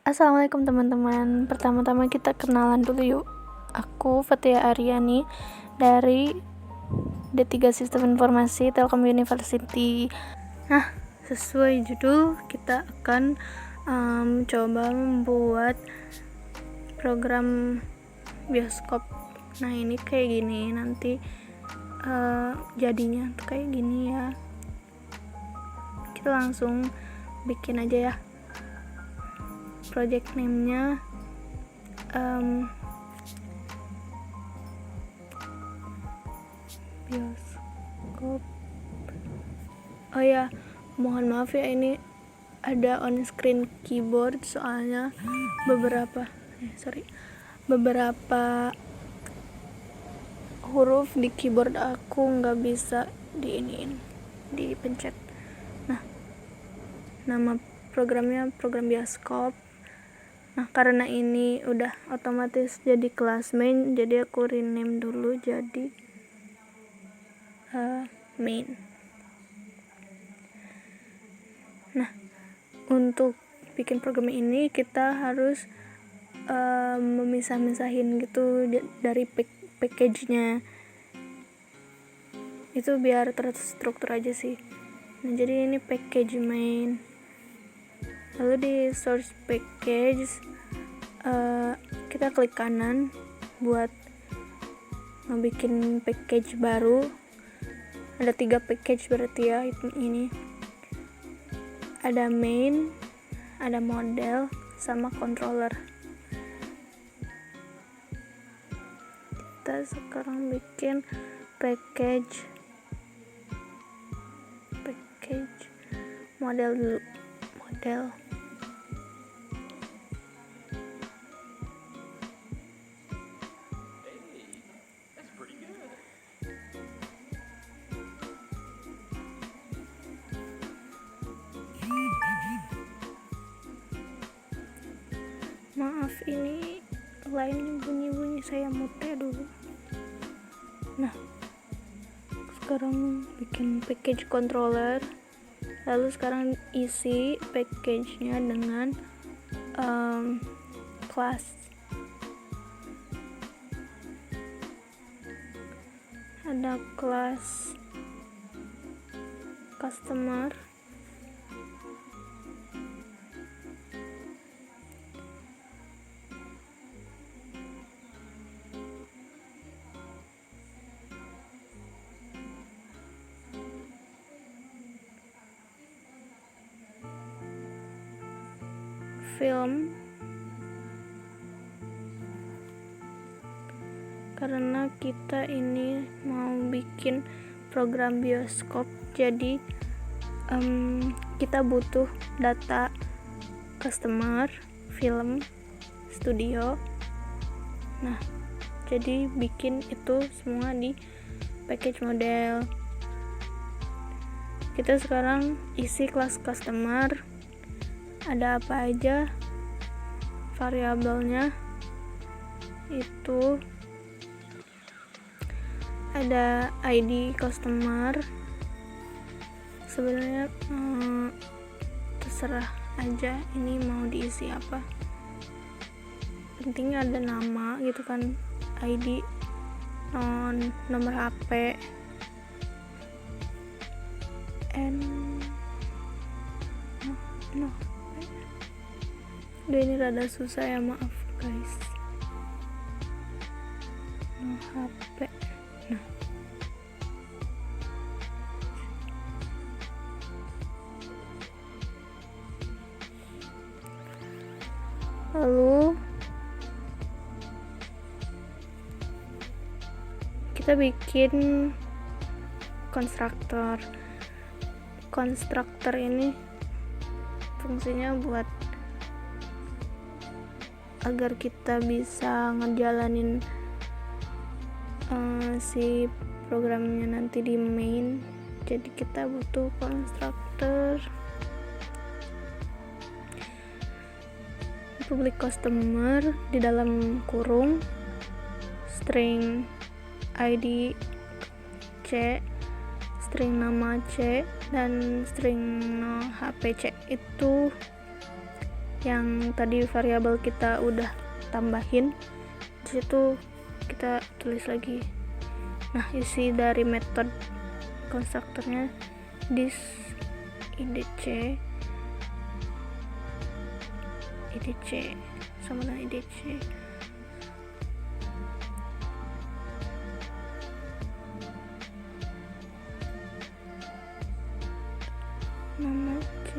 Assalamualaikum teman-teman. Pertama-tama kita kenalan dulu yuk. Aku Fatia Aryani dari D3 Sistem Informasi Telkom University. Nah, sesuai judul kita akan coba membuat program bioskop. Nah, ini kayak gini nanti jadinya tuh kayak gini ya. Kita langsung bikin aja ya. Project name-nya bioskop. Oh ya, mohon maaf ya, ini ada on screen keyboard soalnya beberapa huruf di keyboard aku nggak bisa dipencet. Nah, nama programnya program bioskop. Nah, karena ini udah otomatis jadi kelas main, jadi aku rename dulu jadi main. Nah, untuk bikin program ini kita harus memisah-misahin gitu dari package-nya. Itu biar terstruktur aja sih. Nah, jadi ini package main. Lalu di source package kita klik kanan buat ngebikin package baru. Ada 3 package berarti ya, ini ada main, ada model, sama controller. Kita sekarang bikin package model dulu. Maaf, ini lainnya bunyi-bunyi, saya mute dulu. Nah, sekarang bikin package controller. Lalu sekarang isi package-nya dengan kelas. Ada kelas customer, film, karena kita ini mau bikin program bioskop, jadi kita butuh data customer, film, studio. Nah, jadi bikin itu semua di package model. Kita sekarang isi kelas customer, ada apa aja variabelnya. Itu ada ID customer, sebenarnya terserah aja ini mau diisi apa, pentingnya ada nama gitu kan, ID, nomor HP, ini rada susah ya, maaf guys. HP. Nah, lalu kita bikin konstruktor ini fungsinya buat agar kita bisa ngejalanin si programnya nanti di main. Jadi kita butuh konstruktor public customer, di dalam kurung string ID C, string nama C, dan string HP C. Itu yang tadi variabel kita udah tambahin, di situ kita tulis lagi. Nah, isi dari metode konstruktornya this idc sama dengan idc. Nama C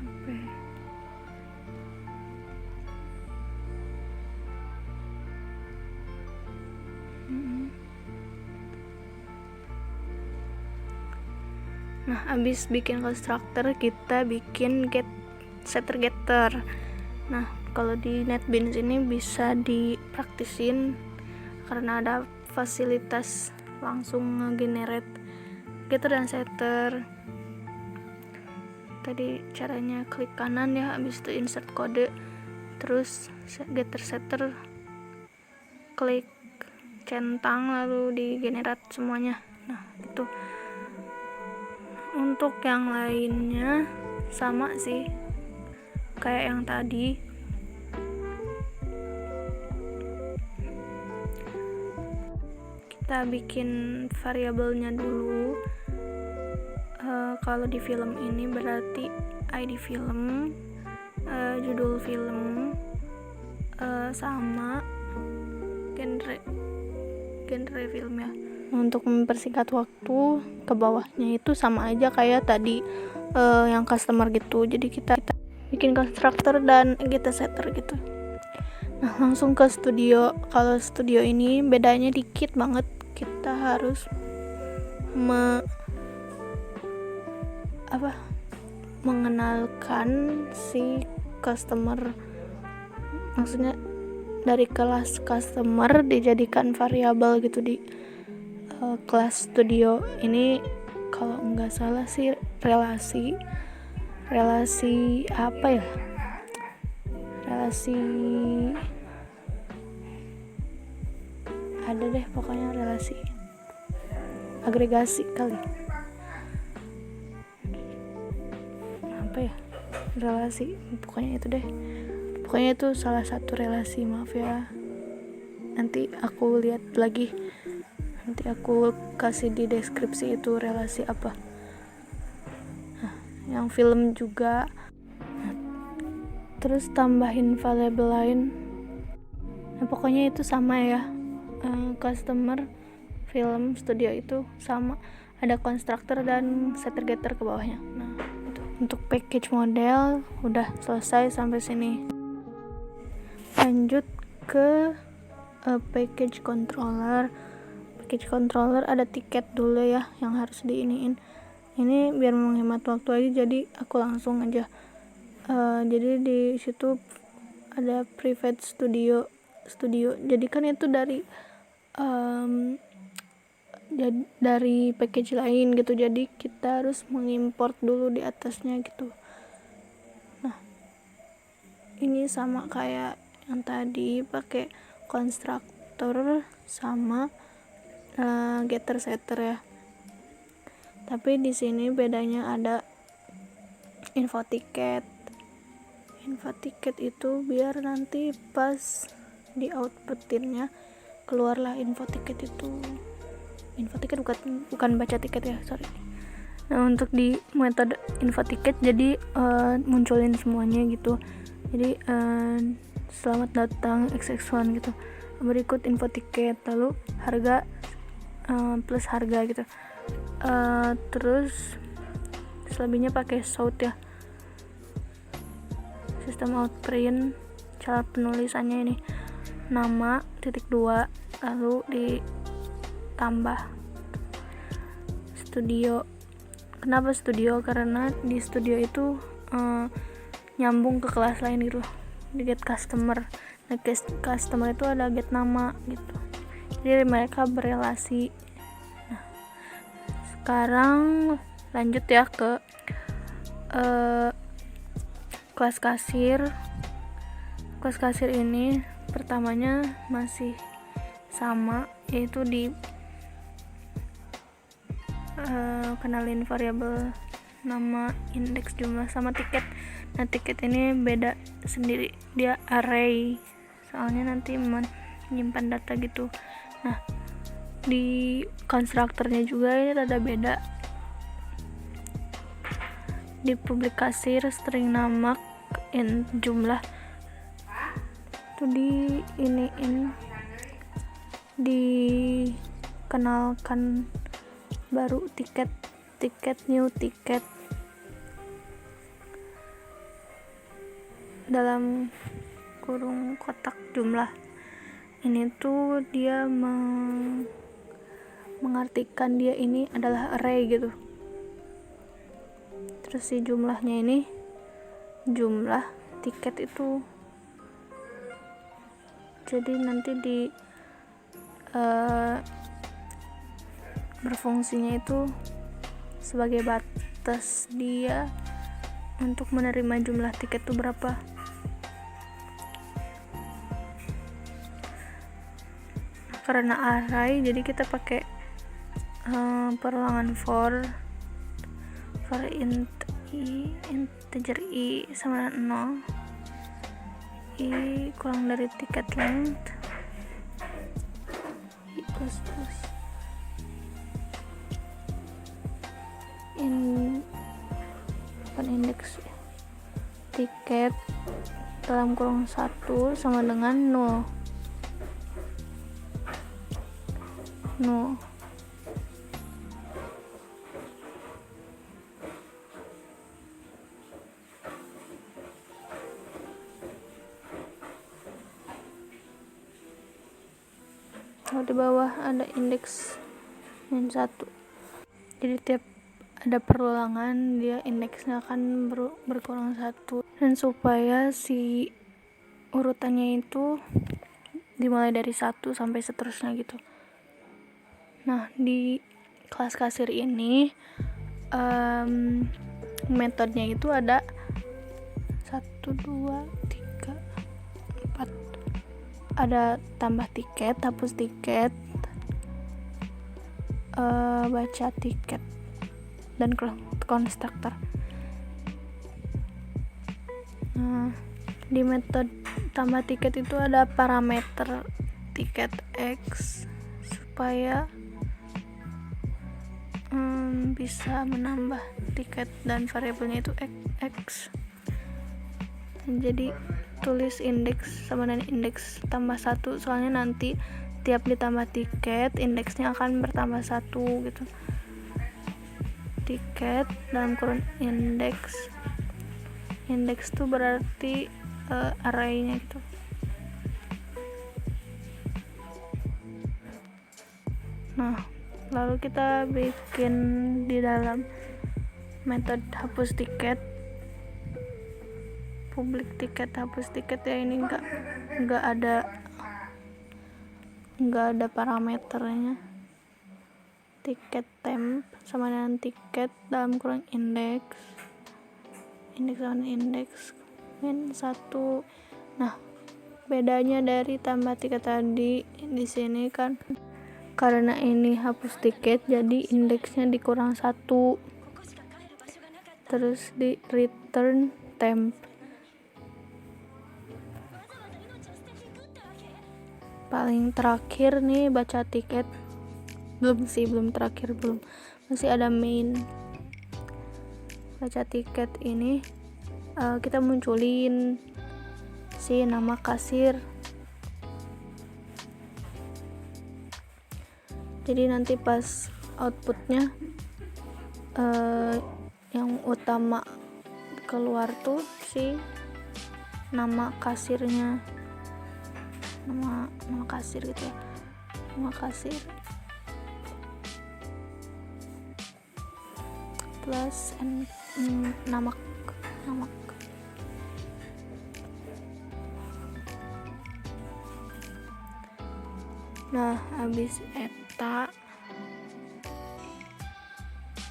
HP. Nah, abis bikin konstruktor, kita bikin setter getter. Nah, kalau di NetBeans ini bisa dipraktisin karena ada fasilitas langsung nge-generate getter dan setter. Tadi caranya klik kanan ya, habis itu insert kode, terus getter setter klik centang lalu di-generate semuanya. Nah, itu. Untuk yang lainnya sama sih kayak yang tadi. Kita bikin variabelnya dulu. Kalau di film ini berarti ID film, judul film, sama genre film ya. Untuk mempersingkat waktu, ke bawahnya itu sama aja kayak tadi yang customer gitu. Jadi kita bikin konstruktor dan getter setter gitu. Nah, langsung ke studio. Kalau studio ini bedanya dikit banget. Kita harus mengenalkan si customer, maksudnya dari kelas customer dijadikan variabel gitu di kelas studio ini. Kalau nggak salah sih relasi apa ya, relasi ada deh pokoknya, relasi agregasi kali, apa ya, relasi pokoknya itu deh, pokoknya itu salah satu relasi. Maaf ya, nanti aku lihat lagi, nanti aku kasih di deskripsi itu relasi apa. Nah, yang film juga. Nah, terus tambahin variabel lain. Nah, pokoknya itu sama ya. Customer, film, studio itu sama. Ada konstruktor dan setter getter ke bawahnya. Nah, itu. Untuk package model udah selesai sampai sini. Lanjut ke package controller. Package controller ada tiket dulu ya yang harus diiniin. Ini biar menghemat waktu aja, jadi aku langsung aja. Jadi di situ ada private studio. Jadi kan itu dari package lain gitu. Jadi kita harus mengimport dulu di atasnya gitu. Nah, ini sama kayak yang tadi, pakai konstruktor sama getter setter ya. Tapi di sini bedanya ada info tiket. Info tiket itu biar nanti pas di outputinnya keluarlah info tiket itu. Info tiket bukan baca tiket ya, sorry. Nah, untuk di metode info tiket jadi munculin semuanya gitu. Jadi selamat datang XX1 gitu. Berikut info tiket, lalu harga plus harga gitu. Terus selebihnya pakai shout ya. Sistem outprint, cara penulisannya ini nama .2 lalu ditambah studio. Kenapa studio? Karena di studio itu nyambung ke kelas lain gitu. Di get customer. Nah, get customer itu ada get nama gitu. Jadi mereka berelasi. Nah, sekarang lanjut ya ke kelas kasir. Kelas kasir ini pertamanya masih sama, yaitu kenalin variabel nama, indeks, jumlah, sama tiket. Nah, tiket ini beda sendiri, dia array, soalnya nanti menyimpan data gitu. Nah, di konstruktornya juga ini rada beda. Di publikasi string nama int jumlah itu dikenalkan baru tiket new tiket dalam kurung kotak jumlah. Ini tuh dia mengartikan dia ini adalah array gitu. Terus si jumlahnya ini jumlah tiket itu, jadi nanti di berfungsinya itu sebagai batas dia untuk menerima jumlah tiket itu berapa. Karena array jadi kita pakai perulangan for integer i sama dengan 0, i kurang dari tiket length, i plus indeks tiket dalam kurung 1 sama dengan 0. Kalau di bawah ada indeks min 1, jadi tiap ada perulangan dia indeksnya akan berkurang 1, dan supaya si urutannya itu dimulai dari 1 sampai seterusnya gitu. Nah, di kelas kasir ini metodenya itu ada 1, 2, 3, 4, ada tambah tiket, hapus tiket, baca tiket, dan konstruktor. Nah, di metode tambah tiket itu ada parameter tiket x supaya bisa menambah tiket dan variabelnya itu x. Jadi tulis indeks sama dengan indeks tambah 1, soalnya nanti tiap ditambah tiket indeksnya akan bertambah 1 gitu. Tiket dalam kurung indeks itu berarti array-nya gitu. Nah, lalu kita bikin di dalam metode hapus tiket, publik tiket, hapus tiket ya, ini enggak ada parameternya. Tiket temp sama dengan tiket dalam kurung indeks sama dengan indeks min 1. Nah, bedanya dari tambah tiket tadi di sini kan karena ini hapus tiket jadi indeksnya dikurang 1, terus di return temp. Paling terakhir nih baca tiket, belum terakhir, masih ada main. Baca tiket ini kita munculin si nama kasir. Jadi nanti pas outputnya yang utama keluar tuh si nama kasirnya, nama kasir gitu ya, nama kasir plus nama. Nah, habis eta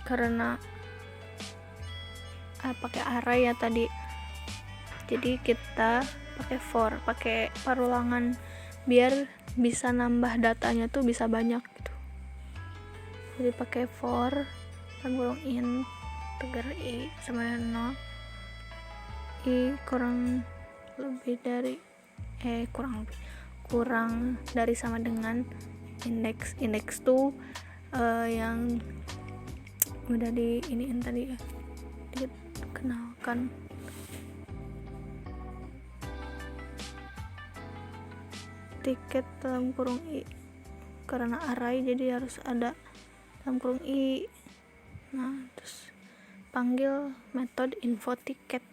karena pakai array ya tadi, jadi kita pakai perulangan biar bisa nambah datanya tuh bisa banyak gitu. Jadi pakai for kurung integer I sama dengan 0, I kurang dari sama dengan indeks tuh yang udah iniin tadi ya, dikenalkan. Tiket dalam kurung I, karena array jadi harus ada dalam kurung I. Nah, terus panggil metode info tiket.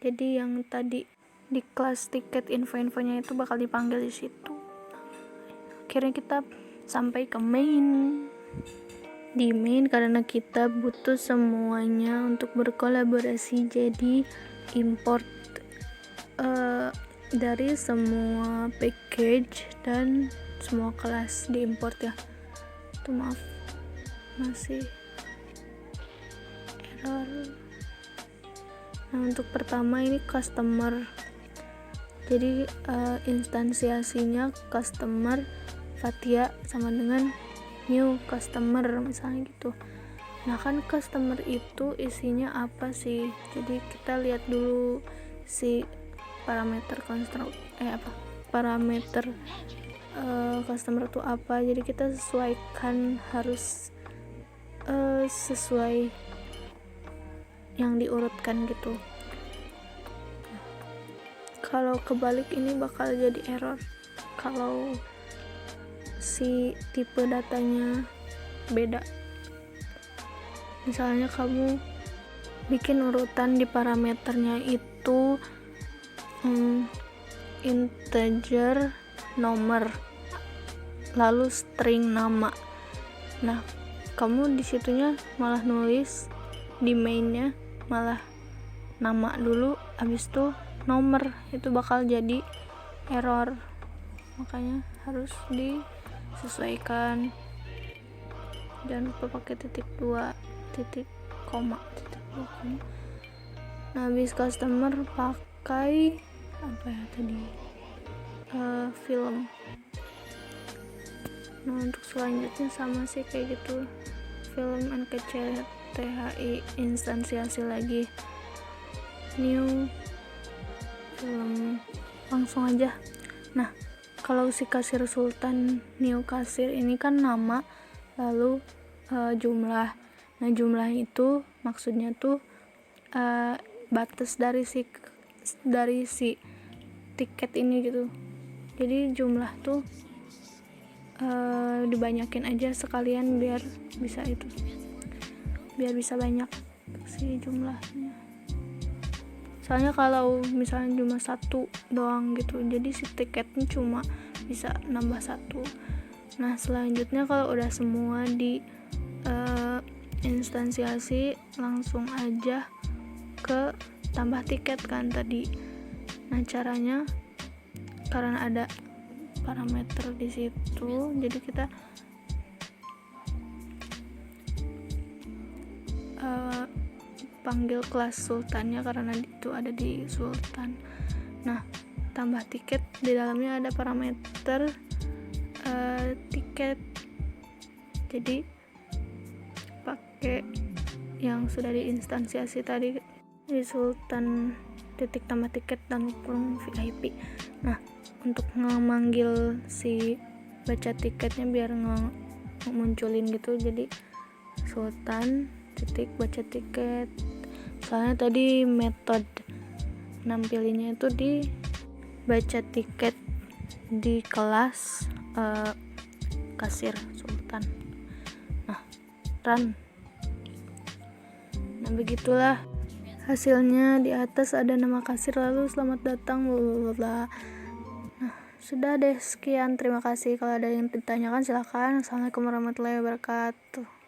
Jadi yang tadi di kelas tiket info-infonya itu bakal dipanggil di situ. Akhirnya kita sampai ke main. Di main karena kita butuh semuanya untuk berkolaborasi, jadi import dari semua package dan semua kelas diimport ya. Tuh maaf, masih error. Nah, untuk pertama ini customer, jadi instansiasinya customer Fathia sama dengan new customer misalnya gitu. Nah, kan customer itu isinya apa sih? Jadi kita lihat dulu si parameter customer itu apa. Jadi kita sesuaikan, harus sesuai yang diurutkan gitu. Kalau kebalik ini bakal jadi error kalau si tipe datanya beda. Misalnya kamu bikin urutan di parameternya itu integer nomor lalu string nama. Nah, kamu di situnya malah nulis di mainnya malah nama dulu habis itu nomor, itu bakal jadi error. Makanya harus disesuaikan. Jangan lupa pakai titik 2 koma. Nah, habis customer pakai apa ya tadi, film. Nah, untuk selanjutnya sama sih kayak gitu, film NKCTHI instansiasi lagi new film, langsung aja. Nah, kalau si kasir Sultan new kasir ini kan nama lalu jumlah. Nah, jumlah itu maksudnya tuh batas dari si tiket ini gitu. Jadi jumlah tuh dibanyakin aja sekalian biar bisa banyak si jumlahnya. Soalnya kalau misalnya cuma satu doang gitu, jadi si tiketnya cuma bisa nambah satu. Nah, selanjutnya kalau udah semua di instansiasi, langsung aja ke tambah tiket kan tadi. Nah, caranya karena ada parameter di situ, jadi kita panggil kelas sultannya karena itu ada di sultan. Nah, tambah tiket, di dalamnya ada parameter tiket. Jadi pakai yang sudah diinstansiasi tadi di sultan titik tambah tiket dan kurung VIP. Nah, untuk ngemanggil si baca tiketnya biar munculin gitu, jadi sultan titik baca tiket. Soalnya tadi metode nampilinnya itu di baca tiket di kelas kasir sultan. Nah, run. Nah, begitulah hasilnya. Di atas ada nama kasir lalu selamat datang blablabla. Nah, sudah deh, sekian, terima kasih. Kalau ada yang ditanyakan silakan. Assalamualaikum warahmatullahi wabarakatuh.